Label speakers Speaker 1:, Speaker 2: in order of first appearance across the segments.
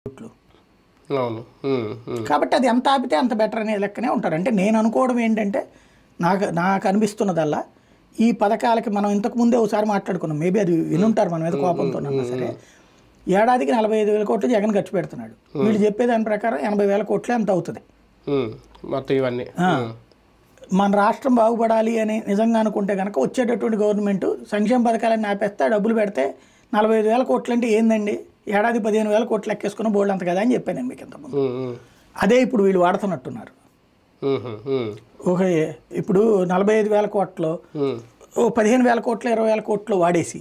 Speaker 1: అవును.
Speaker 2: కాబట్టి అది ఎంత ఆపితే అంత బెటర్ అనే లెక్కనే ఉంటారు. అంటే నేను అనుకోవడం ఏంటంటే నాకు అనిపిస్తున్నదల్లా ఈ పథకాలకి మనం ఇంతకుముందే ఒకసారి మాట్లాడుకున్నాం. మేబీ అది వినుంటారు మన మీద కోపంతోనన్నా సరే. ఏడాదికి 45,000 కోట్లు జగన్ ఖర్చు పెడుతున్నాడు. వీళ్ళు చెప్పేదాని ప్రకారం 80,000 కోట్లే అంత అవుతుంది
Speaker 1: మొత్తం ఇవన్నీ.
Speaker 2: మన రాష్ట్రం బాగుపడాలి అని నిజంగా అనుకుంటే కనుక వచ్చేటటువంటి గవర్నమెంట్ సంక్షేమ పథకాలన్నీ ఆపేస్తే డబ్బులు పెడితే 45,000 కోట్లు అంటే ఏందండి, ఏడాది 15,000 కోట్లు లెక్కేసుకున్న బోల్డ్ అంత కదా అని చెప్పాను నేను మీకు ఇంతకుముందు. అదే ఇప్పుడు వీళ్ళు వాడుతున్నట్టున్నారు. ఓకే, ఇప్పుడు 45,000 కోట్లు 15,000 కోట్లు 20,000 కోట్లు వాడేసి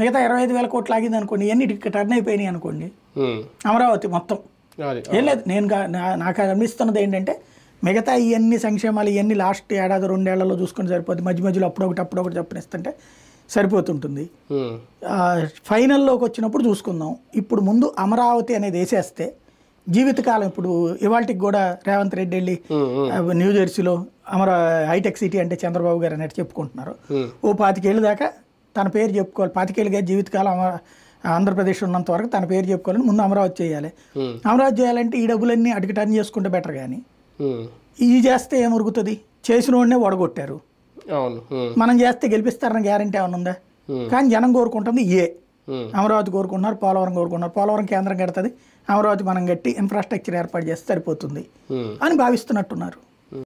Speaker 2: మిగతా 25,000 కోట్లు ఆగింది అనుకోండి, ఇవన్నీ టర్న్ అయిపోయినాయి అనుకోండి అమరావతి మొత్తం. ఏం లేదు, నాకు అనిపిస్తున్నది ఏంటంటే మిగతా ఇవన్నీ సంక్షేమాలు ఇవన్నీ లాస్ట్ ఏడాది 2 ఏళ్లలో చూసుకొని సరిపోతుంది. మధ్య మధ్యలో అప్పుడొకటి చెప్పనిస్తుంటే సరిపోతుంటుంది. ఫైనల్లోకి వచ్చినప్పుడు చూసుకుందాం. ఇప్పుడు ముందు అమరావతి అనేది వేసేస్తే జీవితకాలం, ఇప్పుడు ఇవాళకి కూడా రేవంత్ రెడ్డి వెళ్ళి న్యూజెర్సీలో హైటెక్ సిటీ అంటే చంద్రబాబు గారు అనేది చెప్పుకుంటున్నారు. ఓ 25 ఏళ్ళ దాకా తన పేరు చెప్పుకోవాలి. 25 ఏళ్ళుగా జీవితకాలం ఆంధ్రప్రదేశ్ ఉన్నంత వరకు తన పేరు చెప్పుకోవాలని ముందు అమరావతి చేయాలి. అమరావతి చేయాలంటే ఈ డబ్బులన్నీ అటుకు టర్న్ చేసుకుంటే బెటర్. కానీ ఇది చేస్తే ఏమరుగుతుంది, చేసిన వాడినే ఓడగొట్టారు. మనం చేస్తే గెలిపిస్తారని గ్యారంటీ ఏమైనా ఉందా? కానీ జనం కోరుకుంటుంది అమరావతి కోరుకుంటున్నారు, పోలవరం కోరుకుంటున్నారు. పోలవరం కేంద్రం కడుతుంది, అమరావతి మనం కట్టి ఇన్ఫ్రాస్ట్రక్చర్ ఏర్పాటు చేస్తే సరిపోతుంది అని భావిస్తున్నట్టున్నారు.